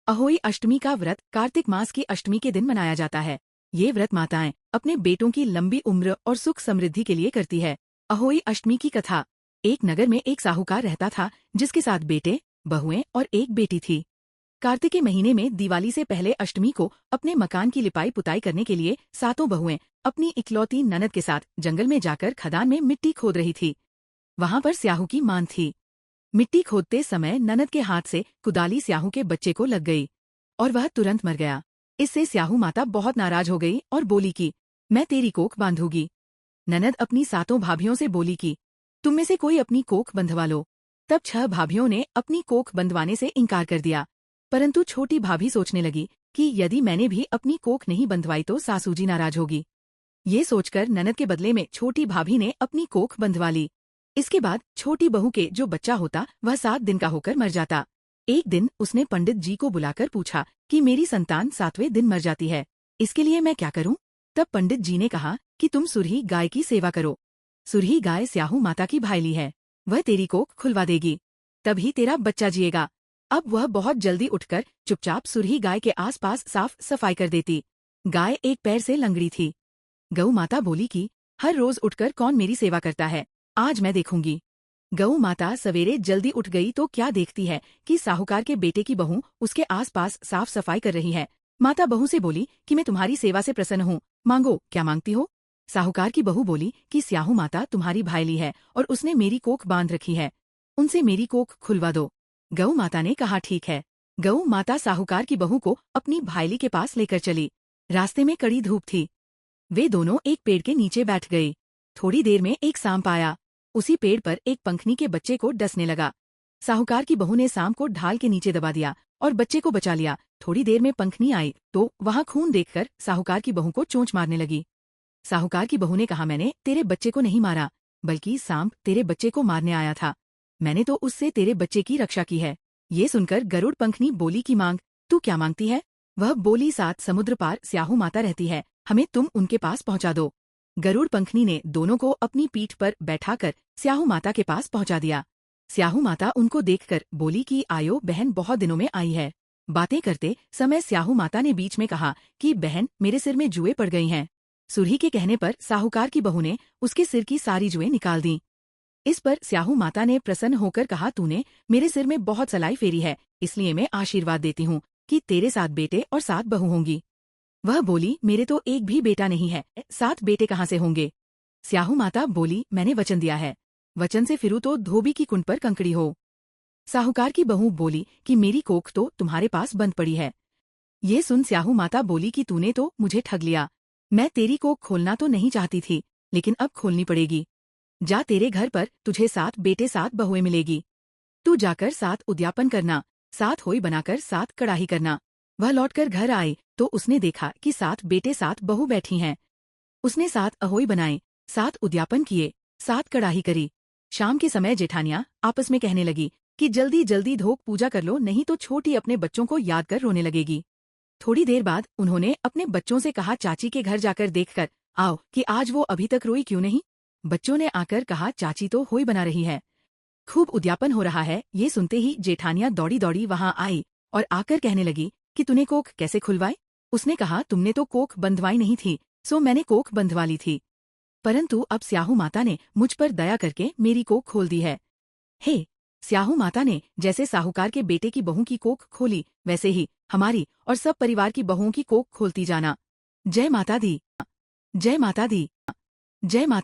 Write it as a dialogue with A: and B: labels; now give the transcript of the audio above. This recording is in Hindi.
A: अहोई अष्टमी का व्रत कार्तिक मास की अष्टमी के दिन मनाया जाता है। ये व्रत माताएं अपने बेटों की लंबी उम्र और सुख समृद्धि के लिए करती है। अहोई अष्टमी की कथा। एक नगर में एक साहूकार रहता था जिसके 7 बेटे, बहुएं और एक बेटी थी। कार्तिक के महीने में दिवाली से पहले अष्टमी को अपने मकान की लिपाई पुताई करने के लिए 7 बहुएं अपनी इकलौती ननद के साथ जंगल में जाकर खदान में मिट्टी खोद रही थी। वहां पर स्याहू की मान थी। मिट्टी खोदते समय ननद के हाथ से कुदाली स्याहू के बच्चे को लग गई और वह तुरंत मर गया। इससे स्याहू माता बहुत नाराज हो गई और बोली कि मैं तेरी कोख बांधूंगी। ननद अपनी 7 भाभियों से बोली कि तुम में से कोई अपनी कोख बंधवा लो। तब 6 भाभियों ने अपनी कोख बंधवाने से इनकार कर दिया, परंतु छोटी भाभी सोचने लगी कि यदि मैंने भी अपनी कोख नहीं बंधवाई तो सासू जी नाराज होगी। ये सोचकर ननद के बदले में छोटी भाभी ने अपनी कोख बंधवा ली। इसके बाद छोटी बहू के जो बच्चा होता वह 7 दिन का होकर मर जाता। एक दिन उसने पंडित जी को बुलाकर पूछा कि मेरी संतान 7वें दिन मर जाती है, इसके लिए मैं क्या करूं? तब पंडित जी ने कहा कि तुम सुरही गाय की सेवा करो। सुरही गाय स्याहू माता की भाईली है, वह तेरी कोख खुलवा देगी, तभी तेरा बच्चा जिएगा। अब वह बहुत जल्दी उठकर चुपचाप सुरही गाय के आसपास साफ सफाई कर देती। गाय एक पैर से लंगड़ी थी। गऊ माता बोली कि हर रोज उठकर कौन मेरी सेवा करता है, आज मैं देखूंगी। गऊ माता सवेरे जल्दी उठ गई तो क्या देखती है कि साहूकार के बेटे की बहू उसके आसपास साफ सफाई कर रही है। माता बहू से बोली कि मैं तुम्हारी सेवा से प्रसन्न हूँ, मांगो क्या मांगती हो। साहूकार की बहू बोली कि स्याहू माता तुम्हारी भाईली है और उसने मेरी कोख बांध रखी है, उनसे मेरी कोख खुलवा दो। गऊ माता ने कहा ठीक है। गऊ माता साहूकार की बहू को अपनी भाईली के पास लेकर चली। रास्ते में कड़ी धूप थी। वे दोनों एक पेड़ के नीचे बैठ गई। थोड़ी देर में एक सांप आया। उसी पेड़ पर एक पंखनी के बच्चे को डसने लगा। साहूकार की बहू ने सांप को ढाल के नीचे दबा दिया और बच्चे को बचा लिया। थोड़ी देर में पंखनी आई तो वहां खून देखकर साहूकार की बहू को चोंच मारने लगी। साहूकार की बहू ने कहा मैंने तेरे बच्चे को नहीं मारा, बल्कि सांप तेरे बच्चे को मारने आया था। मैंने तो उससे तेरे बच्चे की रक्षा की है। ये सुनकर गरुड़ पंखनी बोली कि मांग, तू क्या मांगती है? वह बोली 7 समुद्र पार स्याहू माता रहती है, हमें तुम उनके पास पहुंचा दो। गरुड़ पंखनी ने दोनों को अपनी पीठ पर बैठाकर स्याहू माता के पास पहुंचा दिया। स्याहू माता उनको देखकर बोली कि आयो बहन, बहुत दिनों में आई है। बातें करते समय स्याहू माता ने बीच में कहा कि बहन, मेरे सिर में जुएं पड़ गई हैं। सुरही के कहने पर साहूकार की बहू ने उसके सिर की सारी जुएं निकाल दी। इस पर स्याहू माता ने प्रसन्न होकर कहा तूने मेरे सिर में बहुत सलाई फेरी है, इसलिए मैं आशीर्वाद देती हूँ कि तेरे 7 बेटे और 7 बहू होंगी। वह बोली मेरे तो एक भी बेटा नहीं है, 7 बेटे कहाँ से होंगे? स्याहू माता बोली मैंने वचन दिया है, वचन से फिरूं तो धोबी की कुंड पर कंकड़ी हो। साहूकार की बहू बोली कि मेरी कोख तो तुम्हारे पास बंद पड़ी है। ये सुन स्याहू माता बोली कि तूने तो मुझे ठग लिया। मैं तेरी कोख खोलना तो नहीं चाहती थी, लेकिन अब खोलनी पड़ेगी। जा, तेरे घर पर तुझे 7 बेटे 7 बहुएं मिलेगी। तू जाकर 7 उद्यापन करना, 7 होई बनाकर 7 कड़ाही करना। वह लौटकर घर आई तो उसने देखा कि 7 बेटे 7 बहू बैठी हैं। उसने 7 अहोई बनाए, 7 उद्यापन किए, 7 कड़ाही करी। शाम के समय जेठानियां आपस में कहने लगी कि जल्दी जल्दी धोक पूजा कर लो, नहीं तो छोटी अपने बच्चों को याद कर रोने लगेगी। थोड़ी देर बाद उन्होंने अपने बच्चों से कहा चाची के घर जाकर देखकर आओ कि आज वो अभी तक रोई क्यों नहीं। बच्चों ने आकर कहा चाची तो होई बना रही है, खूब उद्यापन हो रहा है। ये सुनते ही जेठानियां दौड़ी दौड़ी वहां आई और आकर कहने लगी कि तूने कोख कैसे खुलवाई? उसने कहा तुमने तो कोख बंधवाई नहीं थी, सो मैंने कोख बंधवा ली थी, परंतु अब स्याहू माता ने मुझ पर दया करके मेरी कोख खोल दी है। हे, स्याहू माता ने जैसे साहूकार के बेटे की बहू की कोख खोली, वैसे ही हमारी और सब परिवार की बहुओं की कोख खोलती जाना। जय माता दी, जय माता दी, जय माता।